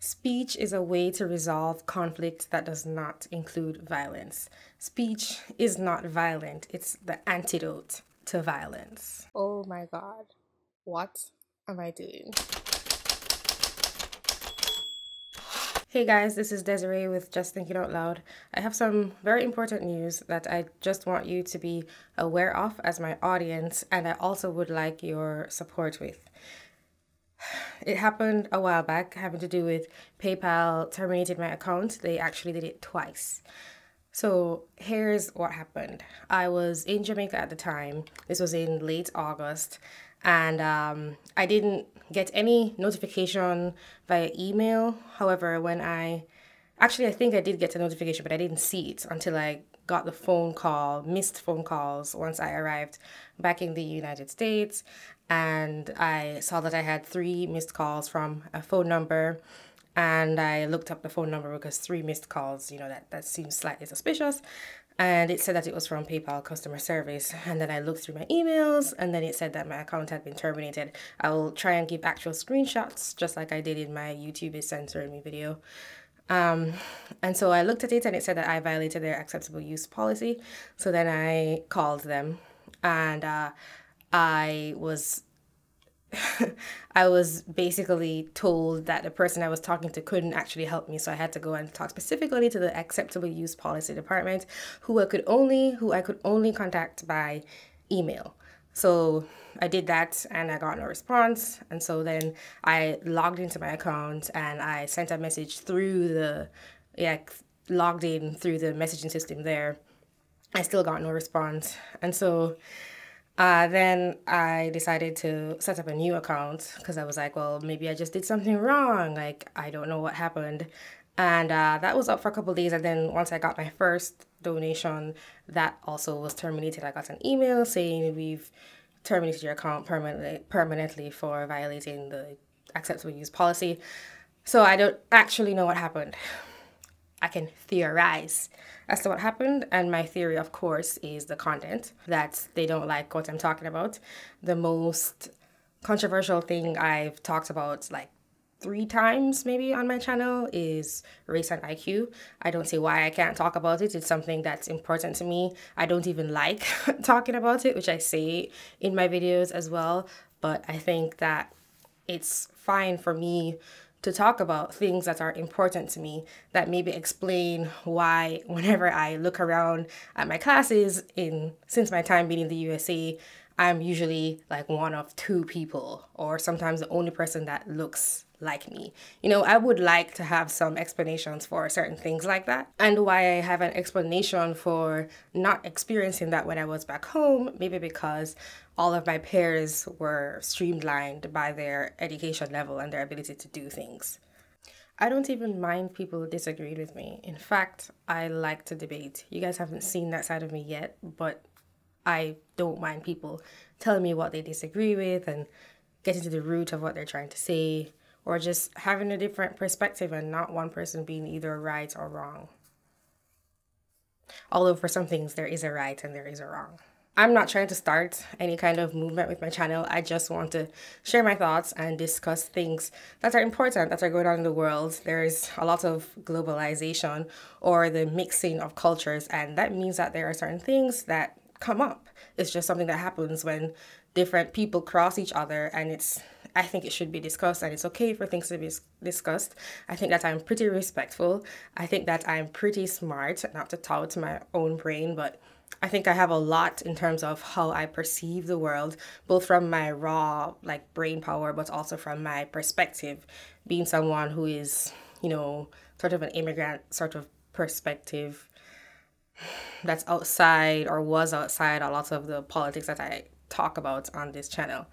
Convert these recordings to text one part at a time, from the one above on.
Speech is a way to resolve conflict that does not include violence. Speech is not violent, it's the antidote to violence. Oh my god, what am I doing? Hey guys, this is Desi-Rae with Just Thinking Out Loud. I have some very important news that I just want you to be aware of as my audience, and I also would like your support with. It happened a while back, having to do with PayPal terminated my account. They actually did it twice. So here's what happened. I was in Jamaica at the time. This was in late August. And I didn't get any notification via email. However, I think I did get a notification, but I didn't see it until I got the phone call, missed phone calls once I arrived back in the United States. And I saw that I had 3 missed calls from a phone number. And I looked up the phone number because 3 missed calls, that seems slightly suspicious. And it said that it was from PayPal customer service. And then I looked through my emails, and then it said that my account had been terminated. I will try and give actual screenshots, just like I did in my YouTube is censoring me video. And so I looked at it, and it said that I violated their acceptable use policy. So then I called them, and I was basically told that the person I was talking to couldn't actually help me, so I had to go and talk specifically to the acceptable use policy department, who I could only contact by email. So I did that, and I got no response. And so then I logged into my account, and I sent a message logged in through the messaging system there. I still got no response, and so then I decided to set up a new account because I was like, well, maybe I just did something wrong. Like, I don't know what happened. And that was up for a couple of days. And then once I got my first donation, that also was terminated. I got an email saying we've terminated your account permanently for violating the acceptable use policy. So I don't actually know what happened. I can theorize as to what happened, and my theory, of course, is the content, that they don't like what I'm talking about. The most controversial thing I've talked about like 3 times maybe on my channel is race and IQ. I don't see why I can't talk about it. It's something that's important to me. I don't even like talking about it, which I say in my videos as well, but I think that it's fine for me to talk about things that are important to me, that maybe explain why whenever I look around at my classes since my time being in the USA, I'm usually like one of 2 people, or sometimes the only person that looks like me. I would like to have some explanations for certain things like that, and why I have an explanation for not experiencing that when I was back home, maybe because all of my peers were streamlined by their education level and their ability to do things. I don't even mind people disagreeing with me. In fact, I like to debate. You guys haven't seen that side of me yet, but I don't mind people telling me what they disagree with and getting to the root of what they're trying to say, or just having a different perspective and not one person being either right or wrong. Although for some things there is a right and there is a wrong. I'm not trying to start any kind of movement with my channel. I just want to share my thoughts and discuss things that are important, that are going on in the world. There's a lot of globalization, or the mixing of cultures, and that means that there are certain things that come up. It's just something that happens when different people cross each other, and I think it should be discussed, and it's okay for things to be discussed. I think that I'm pretty respectful. I think that I'm pretty smart, not to tout my own brain, but I think I have a lot in terms of how I perceive the world, both from my raw brain power, but also from my perspective, being someone who is, sort of an immigrant sort of perspective that's outside, or was outside, a lot of the politics that I talk about on this channel.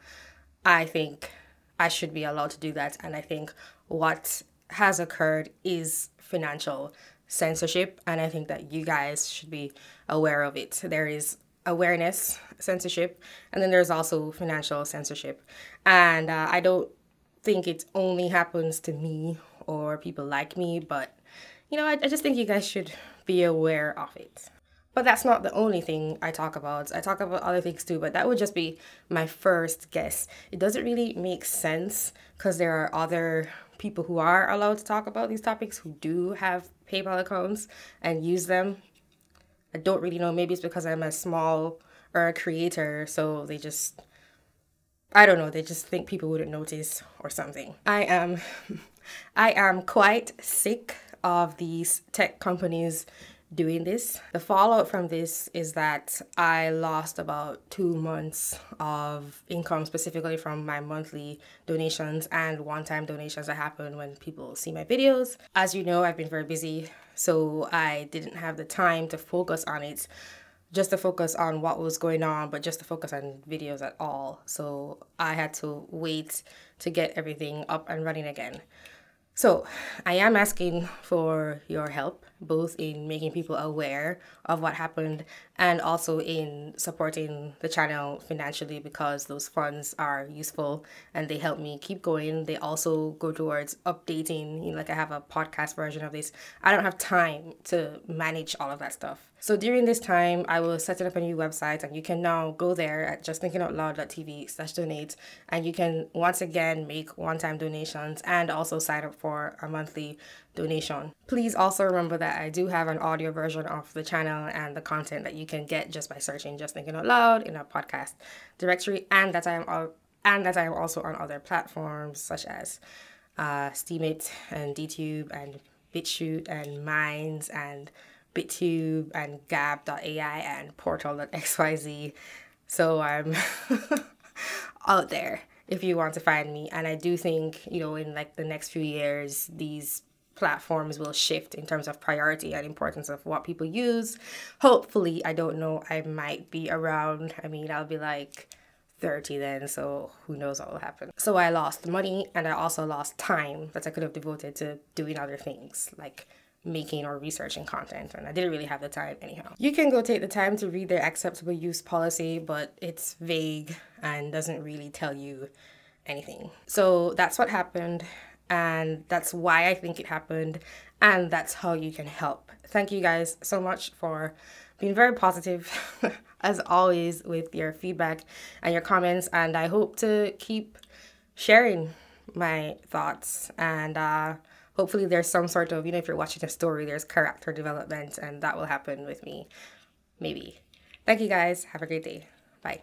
I think I should be allowed to do that, and I think what has occurred is financial censorship, and I think that you guys should be aware of it. There is awareness censorship, and then there's also financial censorship, and I don't think it only happens to me or people like me, but I just think you guys should be aware of it. But that's not the only thing I talk about. I talk about other things too, but that would just be my first guess. It doesn't really make sense because there are other people who are allowed to talk about these topics, who do have PayPal accounts and use them. I don't really know. Maybe it's because I'm a small or a creator, so they just, I don't know, they just think people wouldn't notice or something. I am quite sick of these tech companies doing this. The fallout from this is that I lost about 2 months of income, specifically from my monthly donations and one-time donations that happen when people see my videos. As you know, I've been very busy, so I didn't have the time to focus on it, just to focus on what was going on, but just to focus on videos at all. So I had to wait to get everything up and running again. So I am asking for your help, both in making people aware of what happened and also in supporting the channel financially, because those funds are useful and they help me keep going. They also go towards updating, like I have a podcast version of this. I don't have time to manage all of that stuff. So during this time, I was setting up a new website, and you can now go there at justthinkingoutloud.tv/donate, and you can once again make one-time donations and also sign up for a monthly donation. Please also remember that I do have an audio version of the channel and the content that you can get just by searching Just Thinking Out Loud in a podcast directory, and that I am also on other platforms such as Steemit and DTube and BitChute and Minds and BitTube and Gab.ai and Portal.xyz. So I'm out there if you want to find me. And I do think, in like the next few years, these platforms will shift in terms of priority and importance of what people use. Hopefully, I don't know, I might be around. I mean, I'll be like 30 then, so who knows what will happen. So I lost money, and I also lost time that I could have devoted to doing other things like making or researching content, and I didn't really have the time anyhow. You can go take the time to read their acceptable use policy, but it's vague and doesn't really tell you anything. So that's what happened, and that's why I think it happened, and that's how you can help. Thank you guys so much for being very positive as always with your feedback and your comments, and I hope to keep sharing my thoughts, and hopefully there's some sort of, if you're watching a story, there's character development, and that will happen with me, maybe. Thank you guys. Have a great day. Bye.